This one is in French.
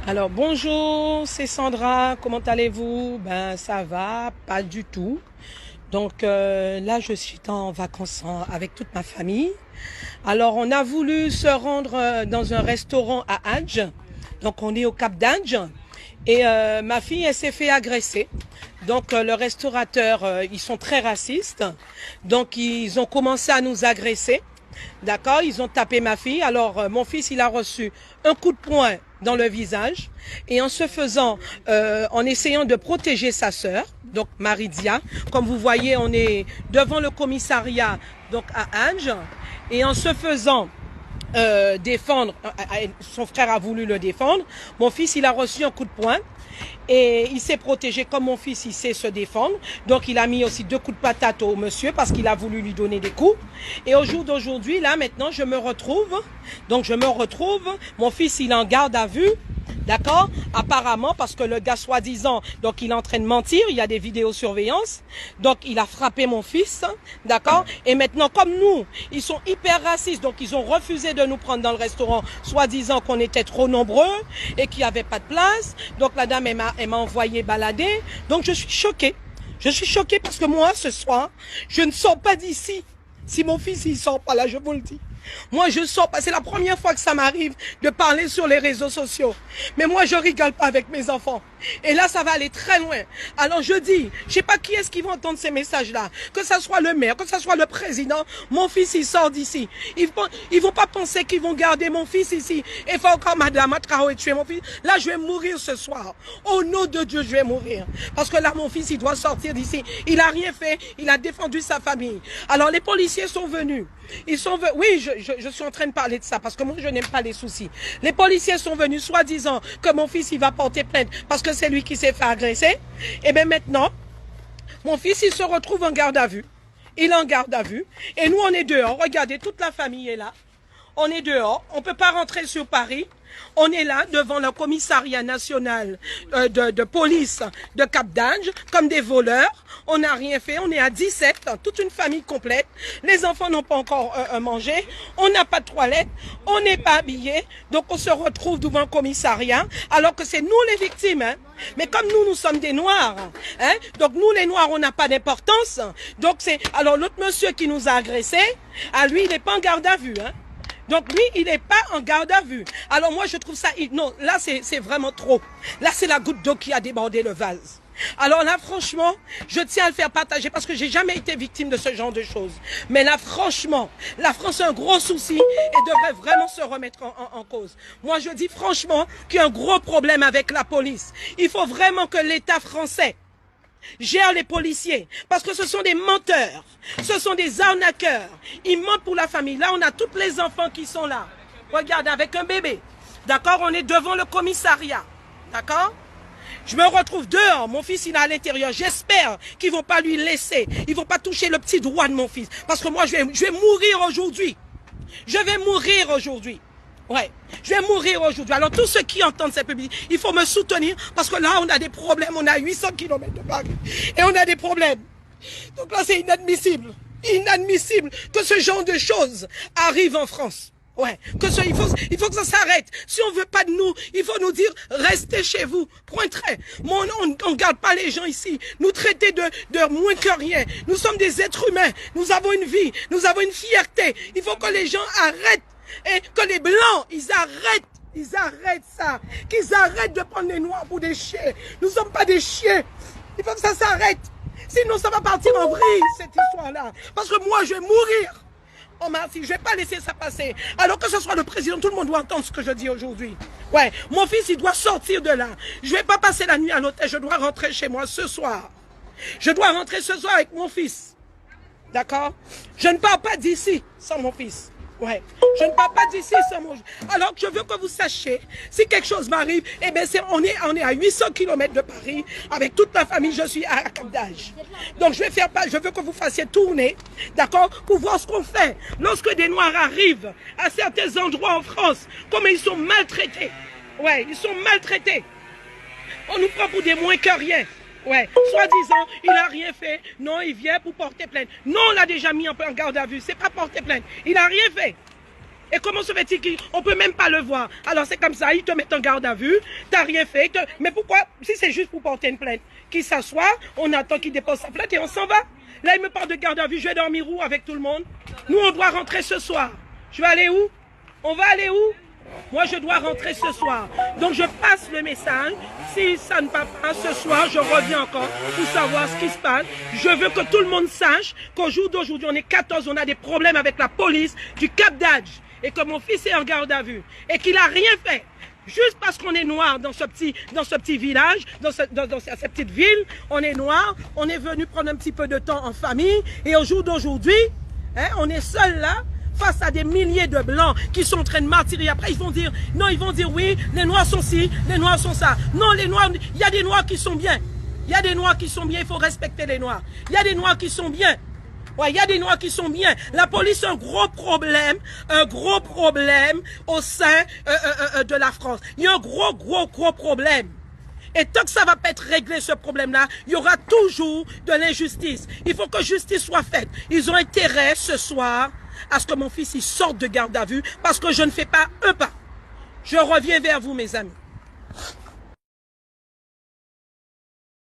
Alors bonjour, c'est Sandra, comment allez-vous? Ben ça va, pas du tout. Donc là je suis en vacances avec toute ma famille. Alors on a voulu se rendre dans un restaurant à Hadj. Donc on est au Cap d'Hadj. Et ma fille elle s'est fait agresser. Donc le restaurateur, ils sont très racistes. Donc ils ont commencé à nous agresser. D'accord, ils ont tapé ma fille. Alors mon fils, il a reçu un coup de poing dans le visage. Et en se faisant, en essayant de protéger sa sœur, donc Maridia, comme vous voyez, on est devant le commissariat, donc à Ange. Et en se faisant défendre, son frère a voulu le défendre. Mon fils, il a reçu un coup de poing. Et il s'est protégé comme mon fils, il sait se défendre. Donc il a mis aussi 2 coups de patate au monsieur parce qu'il a voulu lui donner des coups. Et au jour d'aujourd'hui, là maintenant, je me retrouve. Donc je me retrouve, mon fils il est en garde à vue. D'accord? Apparemment, parce que le gars soi-disant, donc il est en train de mentir, il y a des vidéosurveillance. Donc il a frappé mon fils. D'accord? Et maintenant, comme nous, ils sont hyper racistes, donc ils ont refusé de nous prendre dans le restaurant, soi-disant qu'on était trop nombreux et qu'il n'y avait pas de place. Donc la dame, elle m'a envoyé balader. Donc je suis choquée. Je suis choquée parce que moi, ce soir, je ne sors pas d'ici. Si mon fils, il sort pas là, je vous le dis. Moi, je sors pas. C'est la première fois que ça m'arrive de parler sur les réseaux sociaux. Mais moi, je rigole pas avec mes enfants. Et là, ça va aller très loin. Alors, je dis, je sais pas qui est-ce qui va entendre ces messages-là. Que ça soit le maire, que ça soit le président. Mon fils, il sort d'ici. Ils vont pas penser qu'ils vont garder mon fils ici. Et faut encore madame Traoré tuer mon fils. Là, je vais mourir ce soir. Au nom de Dieu, je vais mourir. Parce que là, mon fils, il doit sortir d'ici. Il a rien fait. Il a défendu sa famille. Alors, les policiers sont venus. Ils sont venus. Oui, je suis en train de parler de ça parce que moi, je n'aime pas les soucis. Les policiers sont venus, soi-disant que mon fils, il va porter plainte parce que c'est lui qui s'est fait agresser. Et bien maintenant, mon fils, il se retrouve en garde à vue. Il est en garde à vue. Et nous, on est dehors. Regardez, toute la famille est là. On est dehors. On ne peut pas rentrer sur Paris. On est là devant le commissariat national de police de Cap d'Ange comme des voleurs. On n'a rien fait. On est à 17, toute une famille complète. Les enfants n'ont pas encore mangé. On n'a pas de toilette. On n'est pas habillés. Donc on se retrouve devant le commissariat alors que c'est nous les victimes. Hein. Mais comme nous sommes des Noirs, hein, donc nous les Noirs, on n'a pas d'importance. Donc c'est alors l'autre monsieur qui nous a agressés, à lui, il n'est pas en garde à vue. Hein. Donc lui, il n'est pas en garde à vue. Alors moi, je trouve ça... Non, là, c'est vraiment trop. Là, c'est la goutte d'eau qui a débordé le vase. Alors là, franchement, je tiens à le faire partager parce que j'ai jamais été victime de ce genre de choses. Mais là, franchement, la France a un gros souci et devrait vraiment se remettre en cause. Moi, je dis franchement qu'il y a un gros problème avec la police. Il faut vraiment que l'État français gère les policiers, parce que ce sont des menteurs, ce sont des arnaqueurs, ils mentent pour la famille. Là, on a tous les enfants qui sont là, regarde, avec un bébé, d'accord, on est devant le commissariat, d'accord. Je me retrouve dehors, mon fils il est à l'intérieur, j'espère qu'ils vont pas lui laisser, ils vont pas toucher le petit doigt de mon fils, parce que moi je vais mourir aujourd'hui, je vais mourir aujourd'hui. Ouais, je vais mourir aujourd'hui. Alors tous ceux qui entendent cette publicité, il faut me soutenir parce que là on a des problèmes, on a 800 km de Paris et on a des problèmes. Donc là c'est inadmissible, inadmissible que ce genre de choses arrive en France. Ouais, il faut que ça s'arrête. Si on veut pas de nous, il faut nous dire restez chez vous. Point trait. Moi, on garde pas les gens ici. Nous traiter de moins que rien. Nous sommes des êtres humains. Nous avons une vie. Nous avons une fierté. Il faut que les gens arrêtent. Et que les Blancs, ils arrêtent ça, qu'ils arrêtent de prendre les Noirs pour des chiens. Nous ne sommes pas des chiens, il faut que ça s'arrête, sinon ça va partir en vrille cette histoire-là, parce que moi je vais mourir. Oh merci, je ne vais pas laisser ça passer, alors que ce soit le président, tout le monde doit entendre ce que je dis aujourd'hui. Ouais, mon fils il doit sortir de là, je ne vais pas passer la nuit à l'hôtel, je dois rentrer chez moi ce soir. Je dois rentrer ce soir avec mon fils, d'accord. Je ne pars pas d'ici sans mon fils. Ouais, je ne pars pas d'ici sans mon... Alors que je veux que vous sachiez, si quelque chose m'arrive, eh bien on est à 800 km de Paris, avec toute ma famille, je suis à Cap d'Ange. Donc je veux que vous fassiez tourner, d'accord, pour voir ce qu'on fait. Lorsque des Noirs arrivent à certains endroits en France, comment ils sont maltraités. Ouais, ils sont maltraités. On nous prend pour des moins que rien. Ouais, soi-disant, il n'a rien fait. Non, il vient pour porter plainte. Non, on l'a déjà mis en garde à vue. C'est pas porter plainte. Il n'a rien fait. Et comment se fait-il qu'on peut même pas le voir? Alors c'est comme ça, ils te mettent en garde à vue, t'as rien fait. Mais pourquoi? Si c'est juste pour porter une plainte, qu'il s'assoit, on attend qu'il dépose sa plainte et on s'en va. Là, il me parle de garde à vue, je vais dormir où avec tout le monde? Nous, on doit rentrer ce soir. Je vais aller où? On va aller où? Moi, je dois rentrer ce soir. Donc, je passe le message. Si ça ne va pas ce soir, je reviens encore pour savoir ce qui se passe. Je veux que tout le monde sache qu'au jour d'aujourd'hui, on est 14, on a des problèmes avec la police du Cap d'Agde. Et que mon fils est en garde à vue. Et qu'il n'a rien fait. Juste parce qu'on est noir dans ce petit village, dans cette petite ville, on est noir, on est venu prendre un petit peu de temps en famille. Et au jour d'aujourd'hui, hein, on est seul là, face à des milliers de blancs qui sont en train de martyrer. Après, ils vont dire, non, ils vont dire, oui, les noirs sont ci, les noirs sont ça. Non, les noirs, il y a des noirs qui sont bien. Il y a des noirs qui sont bien, il faut respecter les noirs. Il y a des noirs qui sont bien. Ouais, il y a des noirs qui sont bien. La police a un gros problème au sein de la France. Il y a un gros problème. Et tant que ça va pas être réglé, ce problème-là, il y aura toujours de l'injustice. Il faut que justice soit faite. Ils ont intérêt ce soir à ce que mon fils il sorte de garde à vue parce que je ne fais pas un pas. Je reviens vers vous, mes amis.